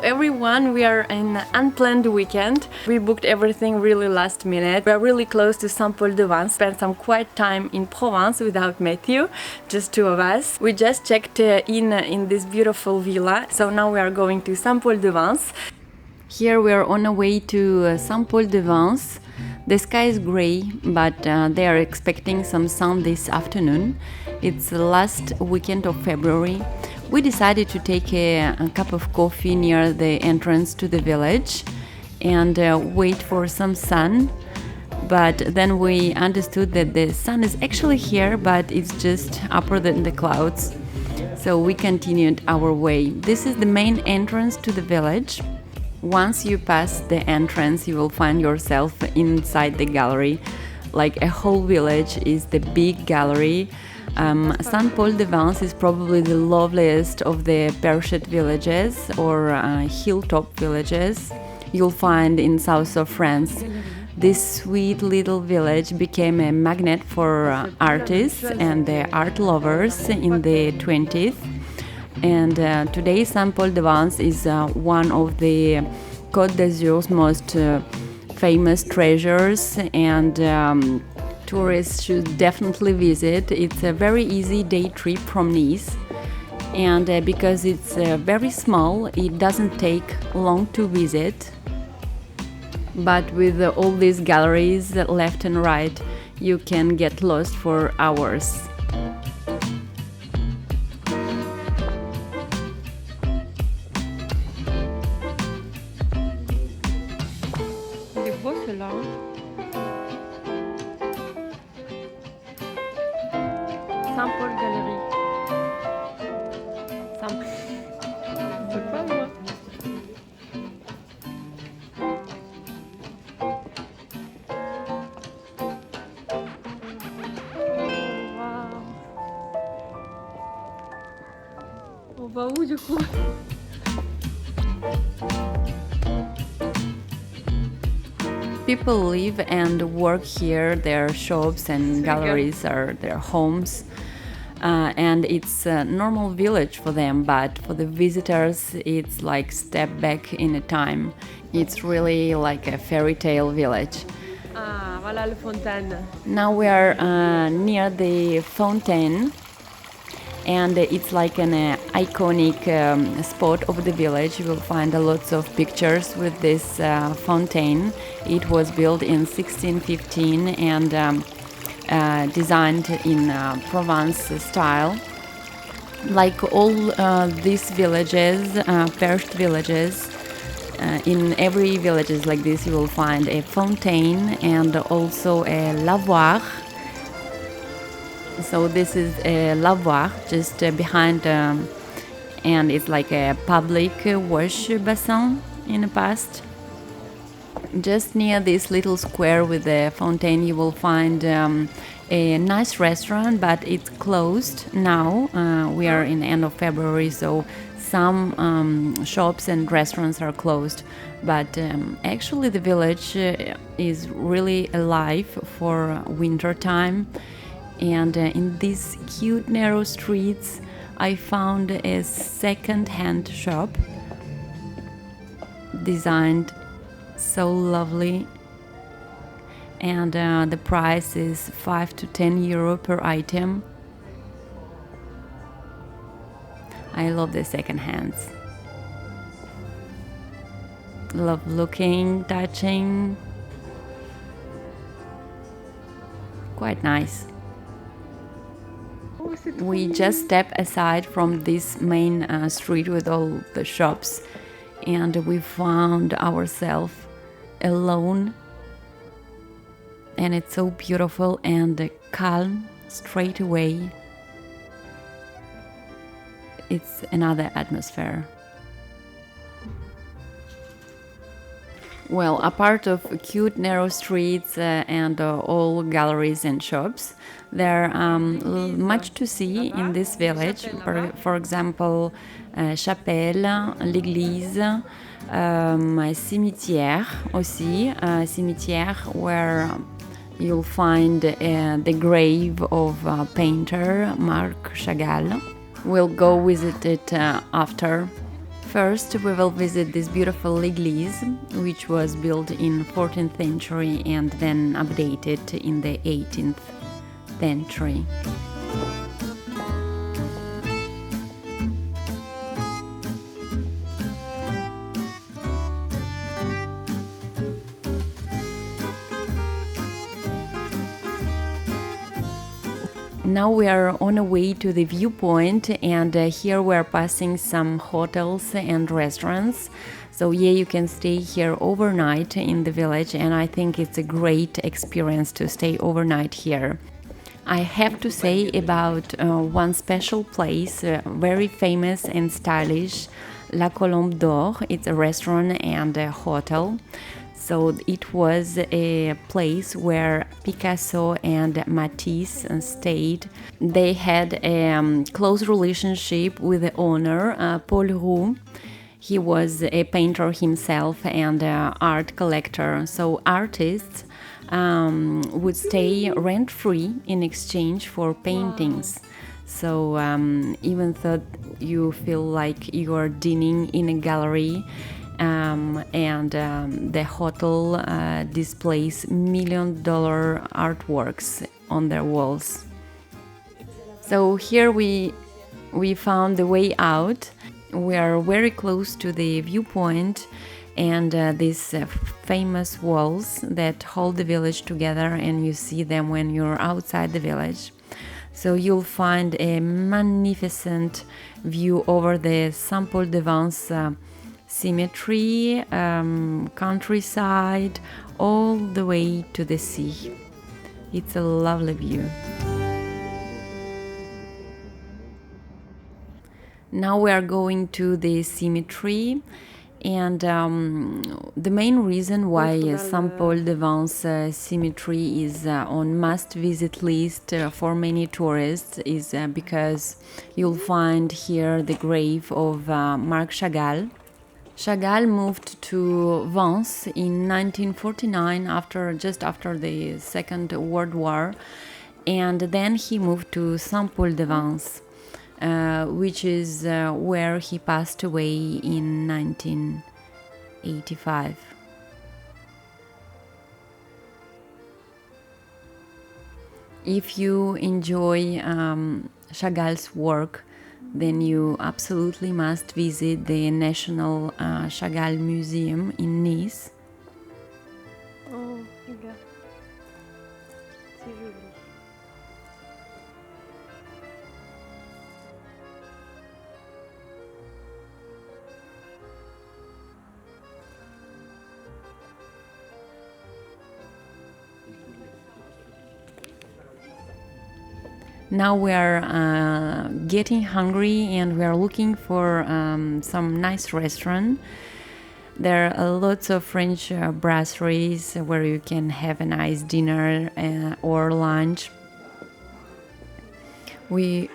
everyone, we are in an unplanned weekend. We booked everything really last minute. We are really close to Saint-Paul-de-Vence. Spent some quiet time in Provence without Matthew, just two of us. We just checked in this beautiful villa, so now we are going to Saint-Paul-de-Vence. Here we are on our way to Saint-Paul-de-Vence. The sky is grey, but they are expecting some sun this afternoon. It's the last weekend of February. We decided to take a cup of coffee near the entrance to the village and wait for some sun. But then we understood that the sun is actually here, but it's just upper than the clouds. So we continued our way. This is the main entrance to the village. Once you pass the entrance, you will find yourself inside the gallery. Like a whole village is the big gallery. Saint-Paul-de-Vence is probably the loveliest of the parachute villages or hilltop villages you'll find in south of France. This sweet little village became a magnet for artists and the art lovers in the 20th. And today Saint-Paul-de-Vence is one of the Côte d'Azur's most famous treasures, and tourists should definitely visit. It's a very easy day trip from Nice, and because it's very small, it doesn't take long to visit. But with all these galleries left and right, you can get lost for hours. Il est beau celui-là. Saint-Paul Galerie. Je sais pas moi. Oh, wow. On va où du coup? People live and work here. Their shops and galleries are their homes. And it's a normal village for them, but for the visitors it's like step back in a time. It's really like a fairy tale village. Ah, voilà le fontaine. Now we are near the fountain, and it's like an iconic spot of the village. You will find lots of pictures with this fountain. It was built in 1615 and designed in Provence style. Like all these villages, perished villages, in every villages like this you will find a fountain and also a lavoir. So this is a lavoir just behind, and it's like a public wash basin in the past. Just near this little square with the fountain you will find a nice restaurant, but it's closed now. We are in the end of February, so some shops and restaurants are closed. But actually the village is really alive for winter time. And in these cute narrow streets I found a second-hand shop designed so lovely, and the price is 5 to 10 euro per item. I love the second hands. Love looking, touching. Quite nice. We just step aside from this main street with all the shops, and we found ourselves alone, and it's so beautiful and calm straight away. It's another atmosphere. Well, apart of cute narrow streets and all galleries and shops, there much to see in this village. For example, chapelle, l'église, cimetière aussi, cimetière where you'll find the grave of painter Marc Chagall. We'll go visit it after. First, we will visit this beautiful église, which was built in 14th century and then updated in the 18th century. Now we are on our way to the viewpoint, and here we are passing some hotels and restaurants. So yeah, you can stay here overnight in the village, and I think it's a great experience to stay overnight here. I have to say about one special place, very famous and stylish, La Colombe d'Or. It's a restaurant and a hotel. So it was a place where Picasso and Matisse stayed. They had a close relationship with the owner, Paul Roux. He was a painter himself and an art collector. So artists would stay rent-free in exchange for paintings. So even though you feel like you are dining in a gallery, the hotel displays $1 million artworks on their walls. So here we found the way out. We are very close to the viewpoint and these famous walls that hold the village together, and you see them when you're outside the village. So you'll find a magnificent view over the Saint-Paul-de-Vence cemetery, countryside, all the way to the sea. It's a lovely view. Now we are going to the cemetery, and the main reason why Saint-Paul-de-Vence cemetery is on must-visit list for many tourists is because you'll find here the grave of Marc Chagall. Chagall moved to Vence in 1949 just after the Second World War, and then he moved to Saint-Paul-de-Vence, which is where he passed away in 1985. If you enjoy Chagall's work, then you absolutely must visit the National Chagall Museum in Nice. Oh, regarde. C'est joli. Now we are getting hungry and we are looking for some nice restaurant. There are lots of French brasseries where you can have a nice dinner or lunch. We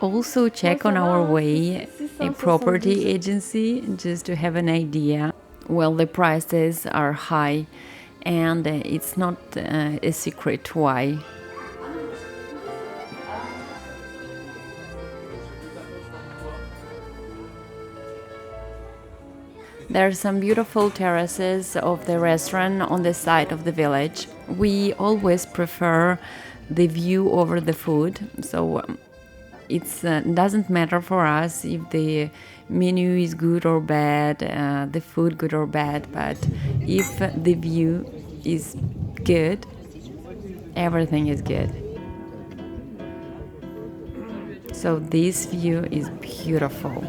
also check on our way a property agency just to have an idea. Well, the prices are high, and it's not a secret why. There are some beautiful terraces of the restaurant on the side of the village. We always prefer the view over the food, so it doesn't matter for us if the menu is good or bad, the food good or bad, but if the view is good, everything is good. So this view is beautiful.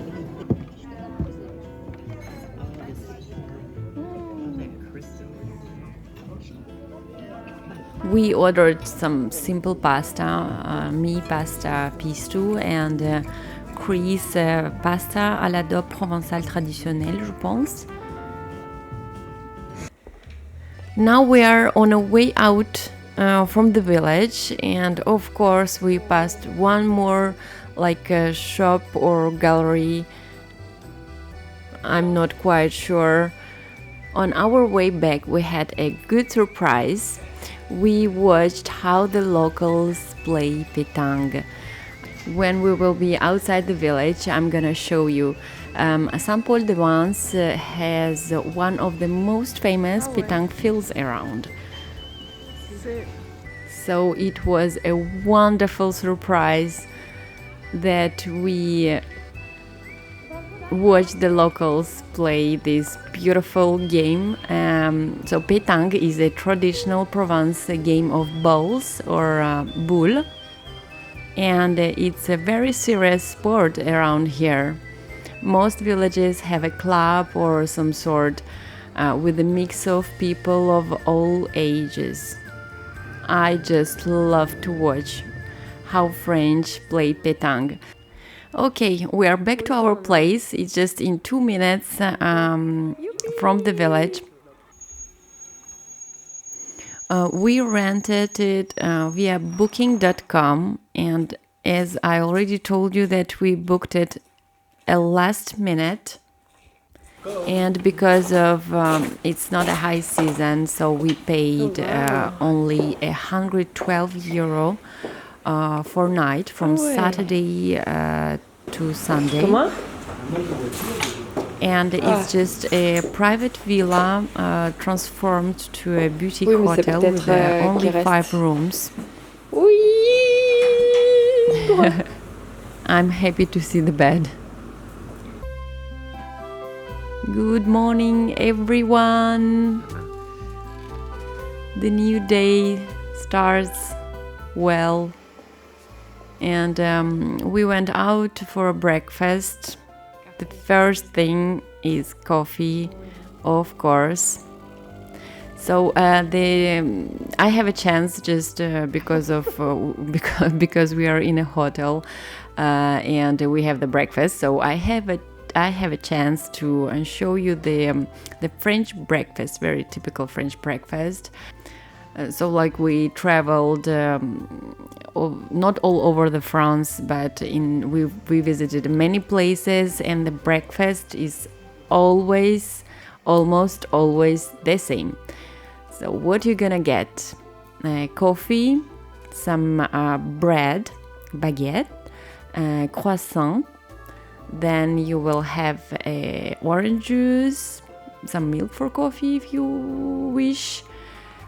We ordered some simple pasta, me pasta pistou, and Chris pasta à la dope provençale traditionnelle, je pense. Now we are on a way out from the village, and of course we passed one more like a shop or gallery. I'm not quite sure. On our way back we had a good surprise. We watched how the locals play petanque. When we will be outside the village, I'm gonna show you. Saint-Paul-de-Vence has one of the most famous petanque fields around. So it was a wonderful surprise that we watched the locals play this beautiful game. So petanque is a traditional Provence game of balls or boule, and it's a very serious sport around here. Most villages have a club or some sort with a mix of people of all ages. I just love to watch how French play petanque. Okay, we are back to our place. It's just in 2 minutes from the village. We rented it via booking.com, and as I already told you that we booked it a last minute, and because of it's not a high season, so we paid only €112 for night from Saturday to Sunday. And it's just a private villa transformed to a boutique hotel with only 5 rooms. I'm happy to see the bed. Good morning, everyone. The new day starts well, and we went out for a breakfast. The first thing is coffee, of course. So I have a chance just because of because we are in a hotel and we have the breakfast. So I have a chance to show you the French breakfast, very typical French breakfast. So like we traveled not all over the France, but we visited many places, and the breakfast is almost always the same. So what you're gonna get? Coffee, some bread, baguette, croissant. Then you will have orange juice, some milk for coffee if you wish,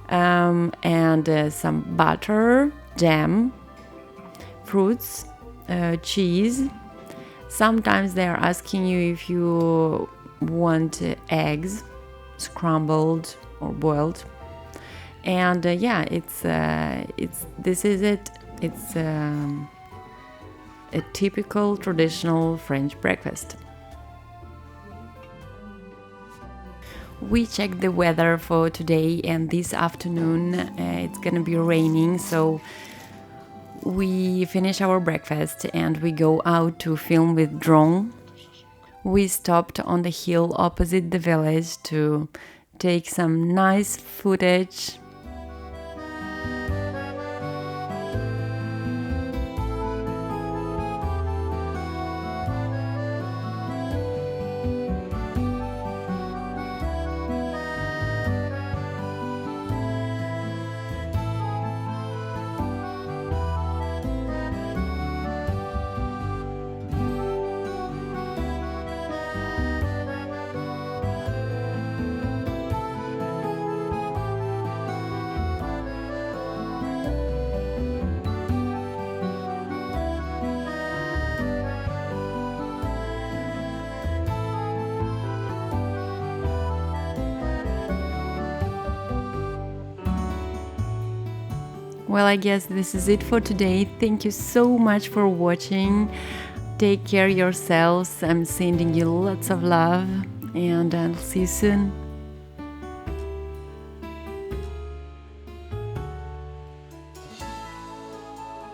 and some butter, jam, fruits, cheese. Sometimes they are asking you if you want eggs, scrambled or boiled. And this is it. It's a typical traditional French breakfast. We checked the weather for today, and this afternoon it's gonna be raining, so we finish our breakfast and we go out to film with drone. We stopped on the hill opposite the village to take some nice footage. Well, I guess this is it for today. Thank you so much for watching. Take care of yourselves. I'm sending you lots of love, and I'll see you soon.